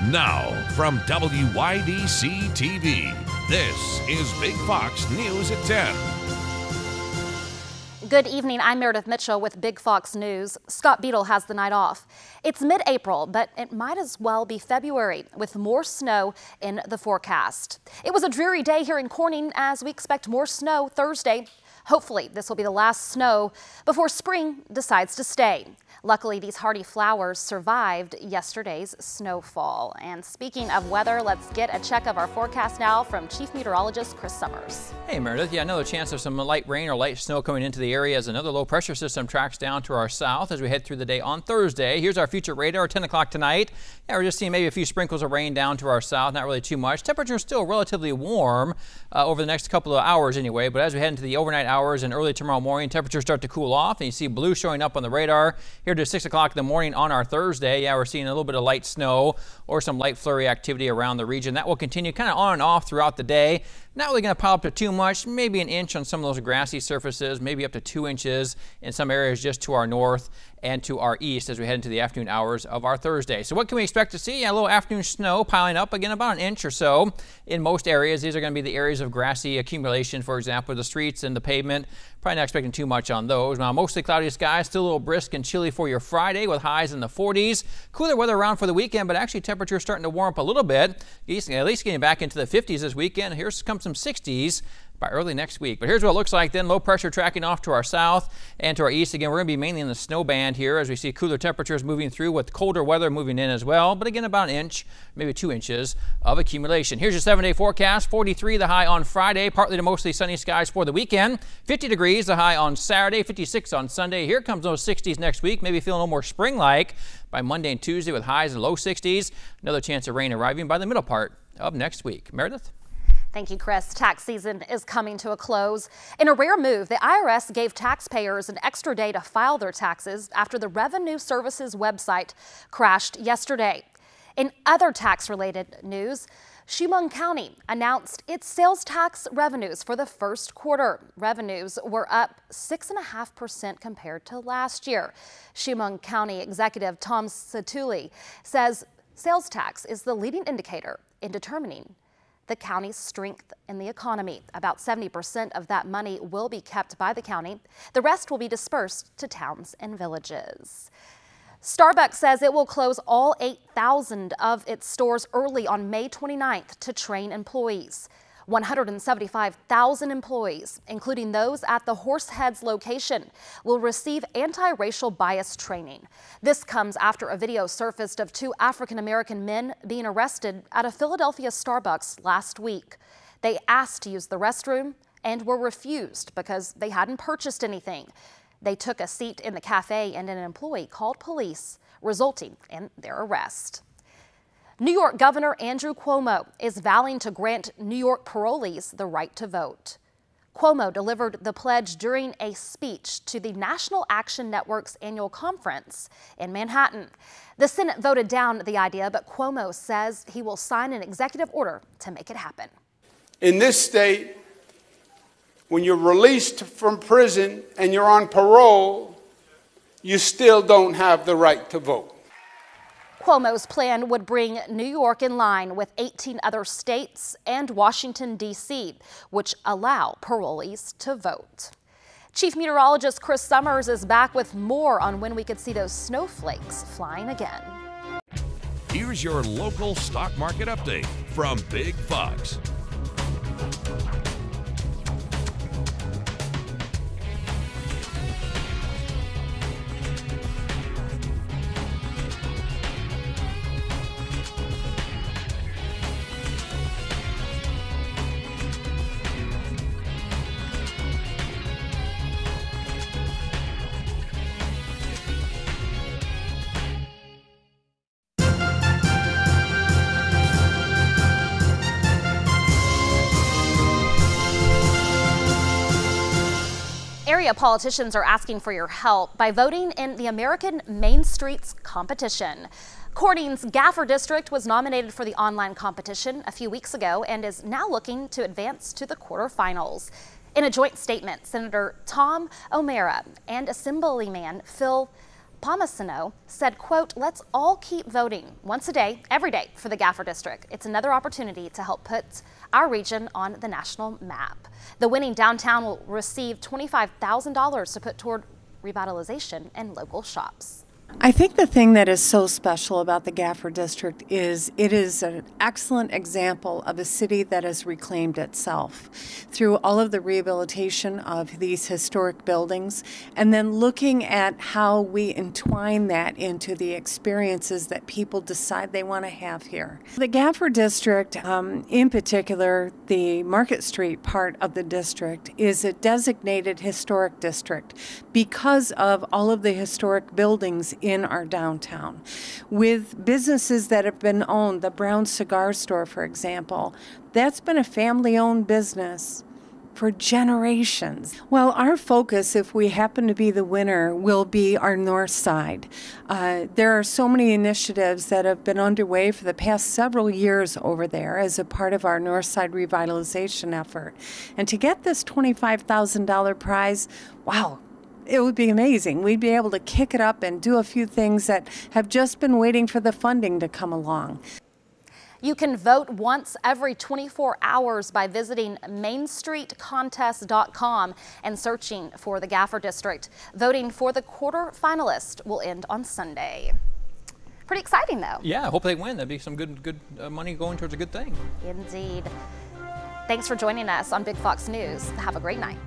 Now, from WYDC TV, this is Big Fox News at 10. Good evening, I'm Meredith Mitchell with Big Fox News. Scott Beadle has the night off. It's mid-April, but it might as well be February with more snow in the forecast. It was a dreary day here in Corning as we expect more snow Thursday. Hopefully, this will be the last snow before spring decides to stay. Luckily, these hardy flowers survived yesterday's snowfall. And speaking of weather, let's get a check of our forecast now from Chief Meteorologist Chris Summers. Hey Meredith, another chance of some light rain or light snow coming into the area as another low pressure system tracks down to our south as we head through the day on Thursday. Here's our future radar at 10 o'clock tonight. We're just seeing maybe a few sprinkles of rain down to our south, not really too much. Temperatures still relatively warm over the next couple of hours anyway, but as we head into the overnight hours and early tomorrow morning, temperatures start to cool off and you see blue showing up on the radar here to 6 o'clock in the morning on our Thursday. We're seeing a little bit of light snow or some light flurry activity around the region. That will continue kind of on and off throughout the day. Not really going to pile up to too much, maybe an inch on some of those grassy surfaces, maybe up to 2 inches in some areas just to our north and to our east as we head into the afternoon hours of our Thursday. So what can we expect to see? A little afternoon snow piling up again, about an inch or so in most areas. These are going to be the areas of grassy accumulation, for example, the streets and the pavement. Probably not expecting too much on those. Now, mostly cloudy skies, still a little brisk and chilly for your Friday with highs in the 40s. Cooler weather around for the weekend, but actually temperatures starting to warm up a little bit. At least getting back into the 50s this weekend. Here's comes some 60s by early next week. But here's what it looks like then. Low pressure tracking off to our south and to our east. Again, we're going to be mainly in the snow band here as we see cooler temperatures moving through with colder weather moving in as well. But again, about an inch, maybe 2 inches of accumulation. Here's your 7-day forecast. 43 the high on Friday, partly to mostly sunny skies for the weekend. 50 degrees the high on Saturday, 56 on Sunday. Here comes those 60s next week, maybe feeling a little more spring-like by Monday and Tuesday with highs in the low 60s. Another chance of rain arriving by the middle part of next week. Meredith? Thank you, Chris. Tax season is coming to a close. In a rare move, the IRS gave taxpayers an extra day to file their taxes after the Revenue Services website crashed yesterday. In other tax-related news, Chemung County announced its sales tax revenues for the first quarter. Revenues were up 6.5% compared to last year. Chemung County Executive Tom Satuli says sales tax is the leading indicator in determining the county's strength in the economy. About 70% of that money will be kept by the county. The rest will be dispersed to towns and villages. Starbucks says it will close all 8,000 of its stores early on May 29th to train employees. 175,000 employees, including those at the Horseheads location, will receive anti-racial bias training. This comes after a video surfaced of 2 African-American men being arrested at a Philadelphia Starbucks last week. They asked to use the restroom and were refused because they hadn't purchased anything. They took a seat in the cafe and an employee called police, resulting in their arrest. New York Governor Andrew Cuomo is vowing to grant New York parolees the right to vote. Cuomo delivered the pledge during a speech to the National Action Network's annual conference in Manhattan. The Senate voted down the idea, but Cuomo says he will sign an executive order to make it happen. In this state, when you're released from prison and you're on parole, you still don't have the right to vote. Cuomo's plan would bring New York in line with 18 other states and Washington, D.C., which allow parolees to vote. Chief Meteorologist Chris Summers is back with more on when we could see those snowflakes flying again. Here's your local stock market update from Big Fox. Area politicians are asking for your help by voting in the American Main Streets competition. Corning's Gaffer District was nominated for the online competition a few weeks ago and is now looking to advance to the quarterfinals. In a joint statement, Senator Tom O'Mara and Assemblyman Phil Pomasino said, quote, "Let's all keep voting once a day, every day for the Gaffer District. It's another opportunity to help put our region on the national map." The winning downtown will receive $25,000 to put toward revitalization and local shops. I think the thing that is so special about the Gaffer District is it is an excellent example of a city that has reclaimed itself through all of the rehabilitation of these historic buildings, and then looking at how we entwine that into the experiences that people decide they want to have here. The Gaffer District, in particular, the Market Street part of the district, is a designated historic district because of all of the historic buildings in our downtown, with businesses that have been owned. The Brown Cigar Store, for example, that's been a family-owned business for generations. Well, our focus, if we happen to be the winner, will be our north side. There are so many initiatives that have been underway for the past several years over there as a part of our north side revitalization effort. And to get this $25,000 prize, wow, it would be amazing. We'd be able to kick it up and do a few things that have just been waiting for the funding to come along. You can vote once every 24 hours by visiting mainstreetcontest.com and searching for the Gaffer District. Voting for the quarterfinalist will end on Sunday. Pretty exciting, though. Yeah, I hope they win. That'd be some good money going towards a good thing. Indeed. Thanks for joining us on Big Fox News. Have a great night.